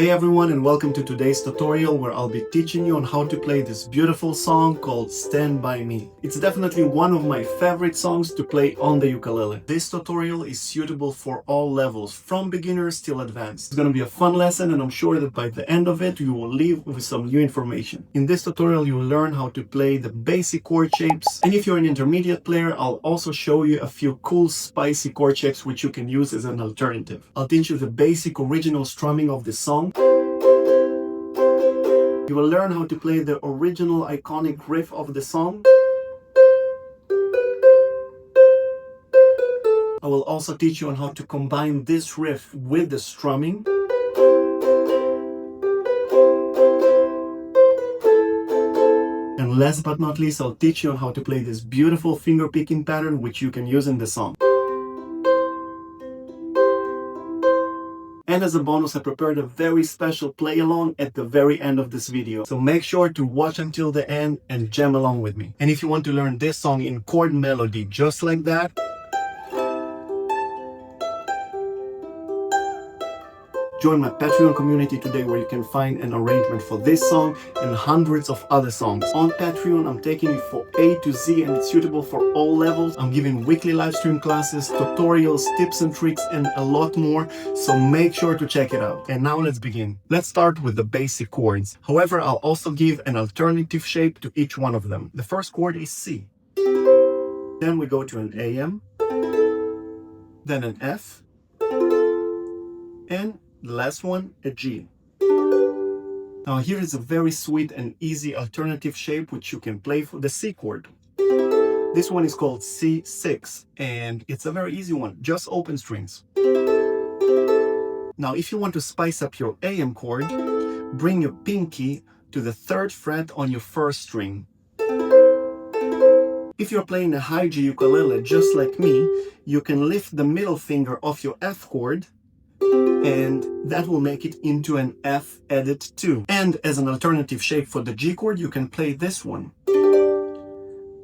Hey everyone, and welcome to today's tutorial where I'll be teaching you on how to play this beautiful song called Stand By Me. It's definitely one of my favorite songs to play on the ukulele. This tutorial is suitable for all levels, from beginners till advanced. It's gonna be a fun lesson, and I'm sure that by the end of it you will leave with some new information. In this tutorial you will learn how to play the basic chord shapes, and if you're an intermediate player, I'll also show you a few cool spicy chord shapes which you can use as an alternative. I'll teach you the basic original strumming of the song. You will learn how to play the original iconic riff of the song. I will also teach you on how to combine this riff with the strumming. And last but not least, I'll teach you on how to play this beautiful finger picking pattern which you can use in the song. And as a bonus, I prepared a very special play-along at the very end of this video. So make sure to watch until the end and jam along with me. And if you want to learn this song in chord melody just like that, join my Patreon community today where you can find an arrangement for this song and hundreds of other songs. On Patreon, I'm taking it for A to Z and it's suitable for all levels. I'm giving weekly live stream classes, tutorials, tips and tricks, and a lot more. So make sure to check it out. And now let's begin. Let's start with the basic chords. However, I'll also give an alternative shape to each one of them. The first chord is C. Then we go to an AM, then an F, and the last one, a G. Now here is a very sweet and easy alternative shape which you can play for the C chord. This one is called C6 and it's a very easy one, just open strings. Now if you want to spice up your AM chord, bring your pinky to the 3rd fret on your 1st string. If you're playing a high G ukulele just like me, you can lift the middle finger off your F chord and that will make it into an F added 2. And as an alternative shape for the G chord, you can play this one.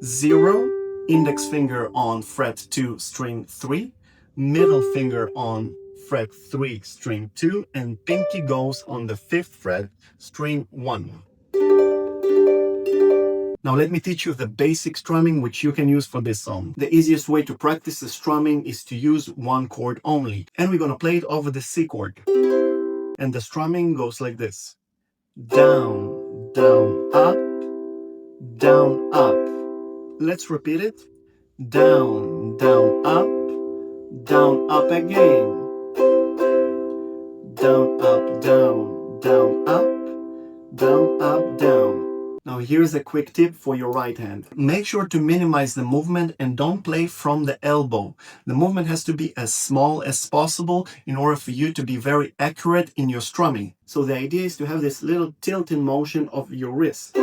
0, index finger on fret 2, string 3, middle finger on fret 3, string 2, and pinky goes on the 5th fret, string 1. Now let me teach you the basic strumming which you can use for this song. The easiest way to practice the strumming is to use one chord only. And we're gonna play it over the C chord. And the strumming goes like this. Down, down, up, down, up. Let's repeat it. Down, down, up again. Down, up, down, up, down, up, down. Now here's a quick tip for your right hand. Make sure to minimize the movement and don't play from the elbow. The movement has to be as small as possible in order for you to be very accurate in your strumming. So the idea is to have this little tilt-in motion of your wrist.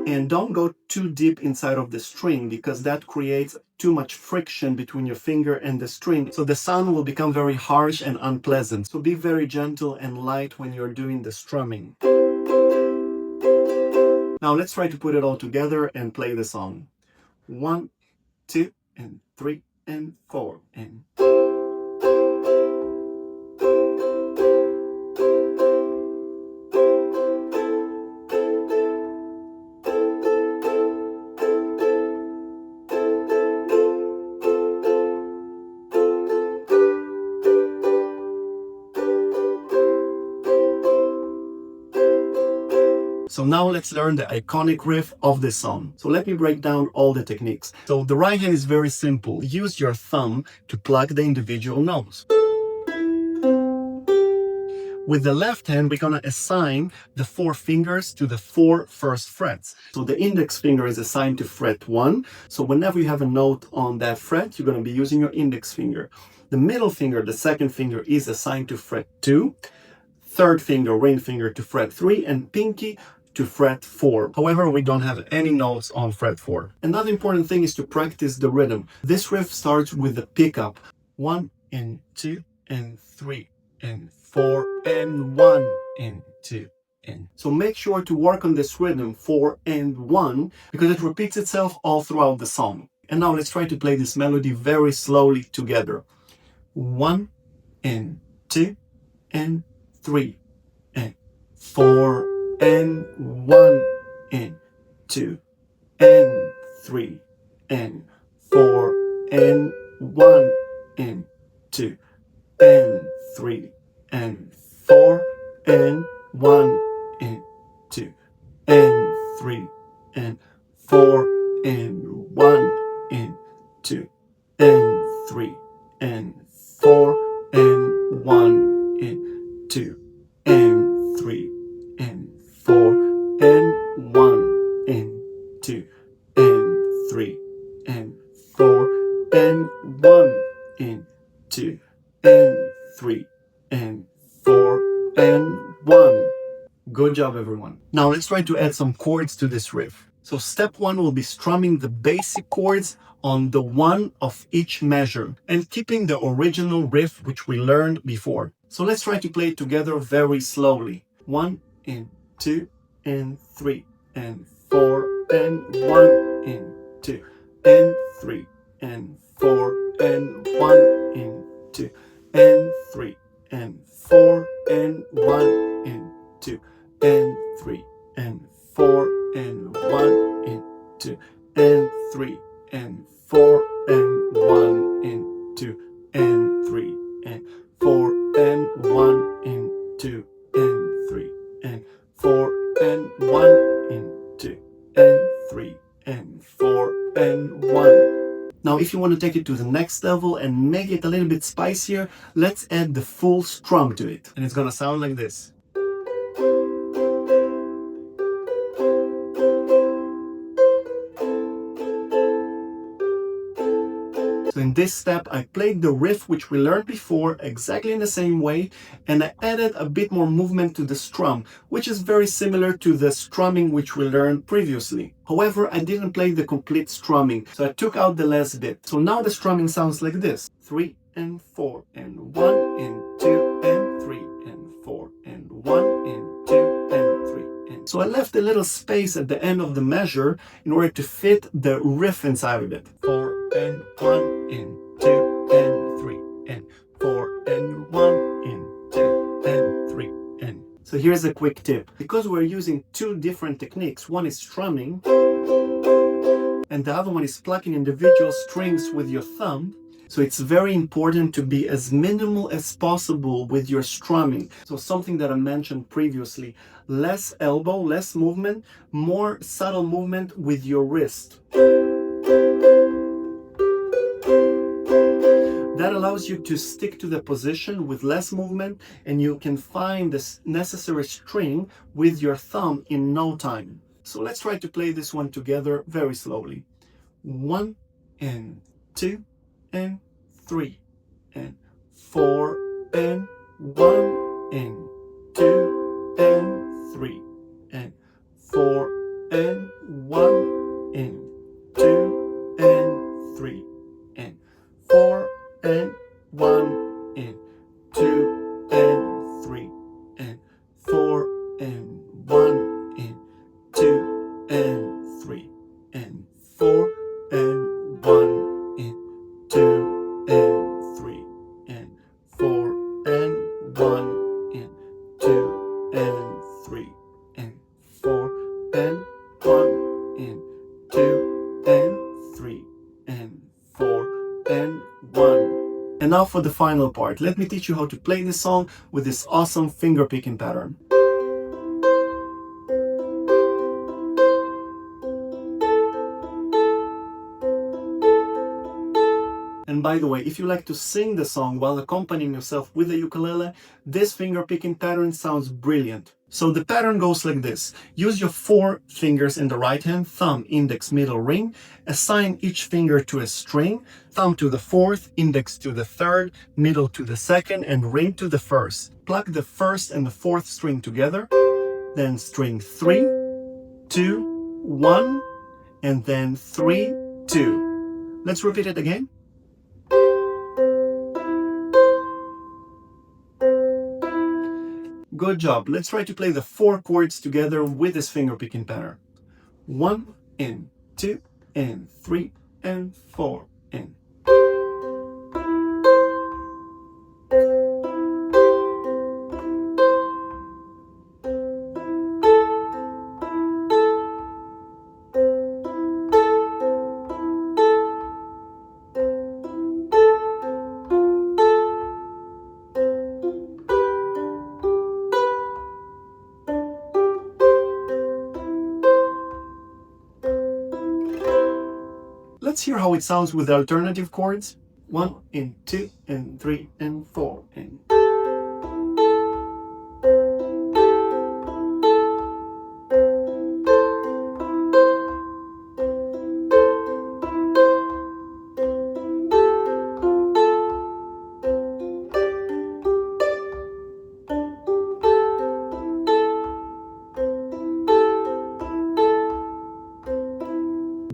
And don't go too deep inside of the string because that creates too much friction between your finger and the string. So the sound will become very harsh and unpleasant. So be very gentle and light when you're doing the strumming. Now let's try to put it all together and play the song. 1, 2, and 3, and 4, and... So now let's learn the iconic riff of this song. So let me break down all the techniques. So the right hand is very simple. Use your thumb to pluck the individual notes. With the left hand, we're gonna assign the 4 fingers to the 4 first frets. So the index finger is assigned to fret 1. So whenever you have a note on that fret, you're gonna be using your index finger. The middle finger, the 2nd finger, is assigned to fret 2. 3rd finger, ring finger, to fret 3, and pinky to fret 4. However, we don't have any notes on fret 4. Another important thing is to practice the rhythm. This riff starts with the pickup. 1 and 2 and 3 and 4 and 1 and 2 and... So make sure to work on this rhythm 4 and 1 because it repeats itself all throughout the song. And now let's try to play this melody very slowly together. 1 and 2, and 3, and 4, and 1, and 2, and 3, and 4, and 1, and 2, and 3, and 4, and 1, and 2, and 3, and 4, and 1, and 2, and 3, and 4, and 1, and 2, and 3, and 4, and 1, and 2, and 3, and 4, and 1, and 2, and 3, and 4, and 1. Good job, everyone. Now let's try to add some chords to this riff. So step 1 will be strumming the basic chords on the one of each measure and keeping the original riff which we learned before. So let's try to play it together very slowly. 1 and 2 and 3 and 4 and 1 and 2 and 3 and 4 and 1 and 2 and 3 and 4 and 1 and 2 and 3 and 4 and 1 and 2 and 3 and 4 and 1 and 2 and 3 and 4 and 1 and 2 and 3 and 4 and 1 and 2 and 3 and 4 and 1. Now if you want to take it to the next level and make it a little bit spicier, let's add the full strum to it. And it's gonna sound like this. So in this step, I played the riff which we learned before exactly in the same way, and I added a bit more movement to the strum, which is very similar to the strumming which we learned previously. However, I didn't play the complete strumming, so I took out the last bit. So now the strumming sounds like this. 3 and 4 and 1 and 2 and 3 and 4 and 1 and 2 and 3 and... So I left a little space at the end of the measure in order to fit the riff inside of it. 4 and 1 and 2 and 3 and 4 and 1 and 2 and 3 and... So here's a quick tip. Because we're using two different techniques, one is strumming and the other one is plucking individual strings with your thumb, so it's very important to be as minimal as possible with your strumming. So something that I mentioned previously, less elbow, less movement, more subtle movement with your wrist. That allows you to stick to the position with less movement, and you can find this necessary string with your thumb in no time. So let's try to play this one together very slowly. 1 and 2 and 3 and 4 and 1 and 2 and 3 and 4 and 1 and 2 and 3 and 4 and 1 and 2 and 3 and 4 and 1 and 2 and 3 and 4 and 1 and 2 and 3 and 4 and 1 and 2 and 3 and 4 and 1 and 2 and 3 and 4 and 1. And now for the final part. Let me teach you how to play this song with this awesome finger picking pattern. And by the way, if you like to sing the song while accompanying yourself with the ukulele, this finger picking pattern sounds brilliant. So the pattern goes like this. Use your 4 fingers in the right hand, thumb, index, middle, ring. Assign each finger to a string, thumb to the 4th, index to the 3rd, middle to the 2nd, and ring to the 1st. Pluck the 1st and the 4th string together, then string 3, 2, 1, and then 3, 2. Let's repeat it again. Good job. Let's try to play the 4 chords together with this finger picking pattern. 1 and 2 and 3 and 4 and... let's hear how it sounds with the alternative chords. 1 and 2 and 3 and 4 and...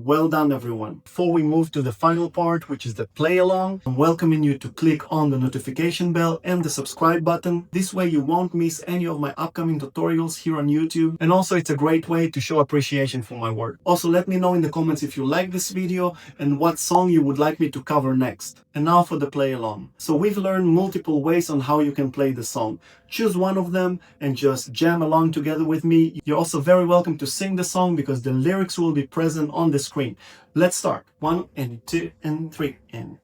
Well done, everyone. Before we move to the final part, which is the play along, I'm welcoming you to click on the notification bell and the subscribe button. This way you won't miss any of my upcoming tutorials here on YouTube. And also it's a great way to show appreciation for my work. Also, let me know in the comments if you like this video and what song you would like me to cover next. And now for the play along. So we've learned multiple ways on how you can play the song. Choose one of them and just jam along together with me. You're also very welcome to sing the song because the lyrics will be present on the screen. Let's start. 1 and 2 and 3 and...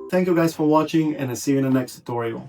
Thank you guys for watching, and I'll see you in the next tutorial.